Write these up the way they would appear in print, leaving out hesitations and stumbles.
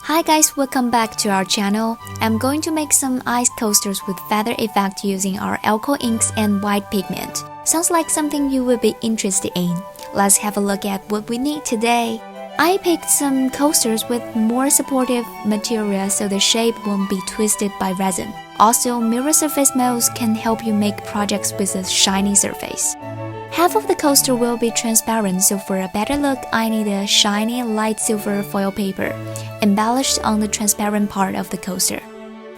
Hi guys, welcome back to our channel. I'm going to make some ice coasters with feather effect using our alcohol inks and white pigment. Sounds like something you will be interested in. Let's have a look at what we need today. I picked some coasters with more supportive material so the shape won't be twisted by resin. Also, mirror surface molds can help you make projects with a shiny surface. Half of the coaster will be transparent, so for a better look, I need a shiny light silver foil paper, embellished on the transparent part of the coaster.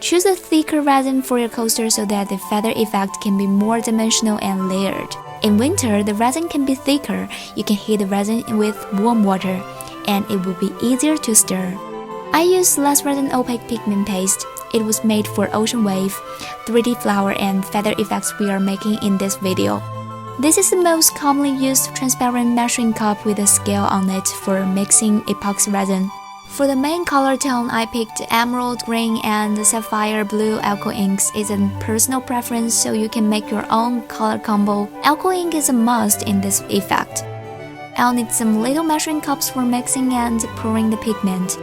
Choose a thicker resin for your coaster so that the feather effect can be more dimensional and layered. In winter, the resin can be thicker. You can heat the resin with warm water, and it will be easier to stir. I used less resin opaque pigment paste. It was made for ocean wave, 3D flower, and feather effects we are making in this video. This is the most commonly used transparent measuring cup with a scale on it for mixing epoxy resin. For the main color tone, I picked emerald green and sapphire blue alcohol inks. It's a personal preference, so you can make your own color combo. Alcohol ink is a must in this effect. I'll need some little measuring cups for mixing and pouring the pigment,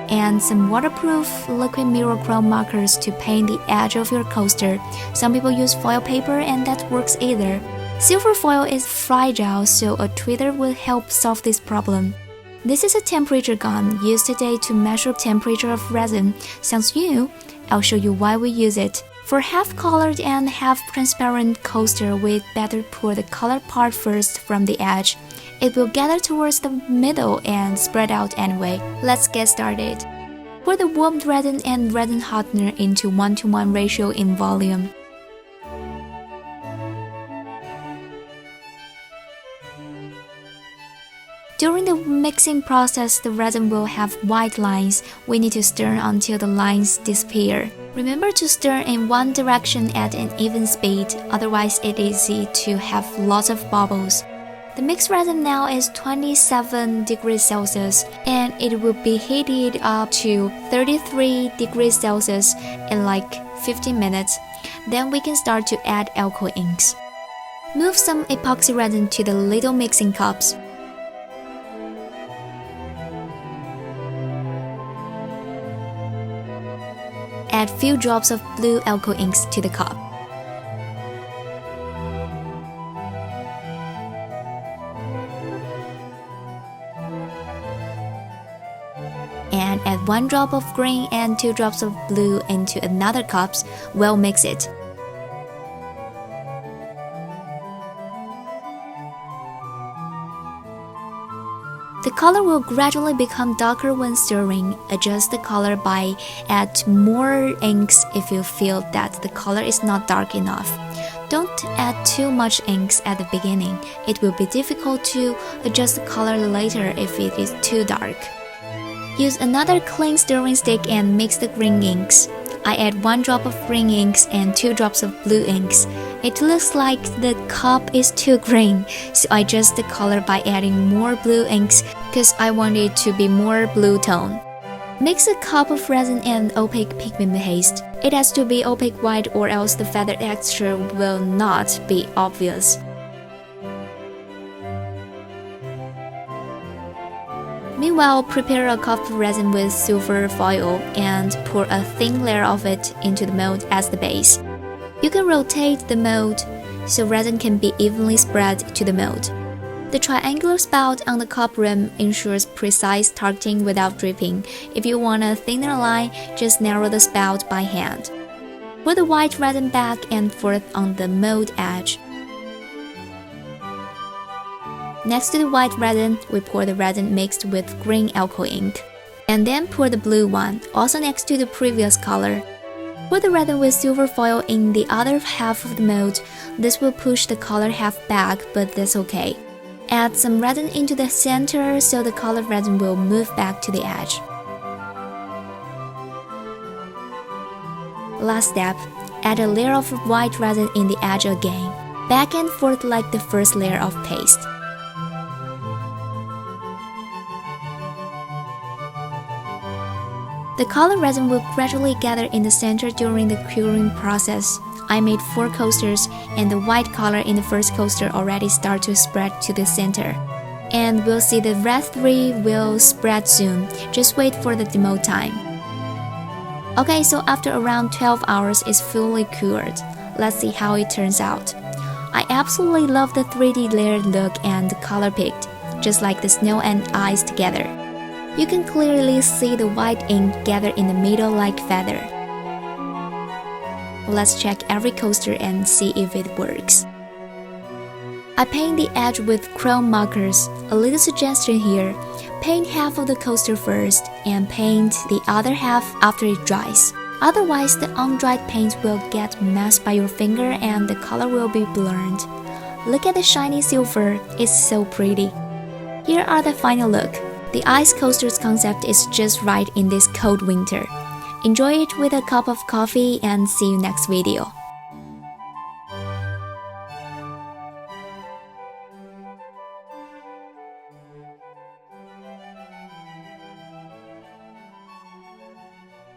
and some waterproof liquid mirror chrome markers to paint the edge of your coaster. Some people use foil paper, and that works either. Silver foil is fragile, so a tweezer will help solve this problem. This is a temperature gun used today to measure temperature of resin. Sounds new? I'll show you why we use it. For half-colored and half-transparent coaster, we'd better pour the colored part first from the edge. It will gather towards the middle and spread out anyway. Let's get started. Pour the warmed resin and resin hardener into 1:1 ratio in volume. During the mixing process, the resin will have white lines. We need to stir until the lines disappear. Remember to stir in one direction at an even speed, otherwise it's easy to have lots of bubbles. The mixed resin now is 27 degrees Celsius, and it will be heated up to 33 degrees Celsius in like 15 minutes. Then we can start to add alcohol inks. Move some epoxy resin to the little mixing cups. Add few drops of blue alcohol inks to the cup. And add 1 drop of green and 2 drops of blue into another cups. Well mix it. The color will gradually become darker when stirring. Adjust the color by add more inks if you feel that the color is not dark enough. Don't add too much inks at the beginning. It will be difficult to adjust the color later if it is too dark. Use another clean stirring stick and mix the green inks. I add 1 drop of green inks and 2 drops of blue inks. It looks like the cup is too green, so I adjust the color by adding more blue inks because I want it to be more blue tone. Mix a cup of resin and opaque pigment paste. It has to be opaque white or else the feather texture will not be obvious. Meanwhile, prepare a cup of resin with silver foil and pour a thin layer of it into the mold as the base. You can rotate the mold so resin can be evenly spread to the mold. The triangular spout on the cup rim ensures precise targeting without dripping. If you want a thinner line, just narrow the spout by hand. Pour the white resin back and forth on the mold edge. Next to the white resin, we pour the resin mixed with green alcohol ink. And then pour the blue one, also next to the previous color. Pour the resin with silver foil in the other half of the mold. This will push the color half back, but that's okay. Add some resin into the center so the colored resin will move back to the edge. Last step, add a layer of white resin in the edge again, back and forth like the first layer of paste. The colored resin will gradually gather in the center during the curing process. I made 4 coasters, and the white color in the first coaster already started to spread to the center. And we'll see the red 3 will spread soon. Just wait for the demo time. Okay, so after around 12 hours it's fully cured. Let's see how it turns out. I absolutely love the 3D layered look and color picked, just like the snow and ice together. You can clearly see the white ink gathered in the middle like feather. Let's check every coaster and see if it works. I paint the edge with chrome markers. A little suggestion here, paint half of the coaster first and paint the other half after it dries. Otherwise, the undried paint will get messed by your finger and the color will be blurred. Look at the shiny silver, it's so pretty. Here are the final look. The ice coaster's concept is just right in this cold winter. Enjoy it with a cup of coffee and see you next video.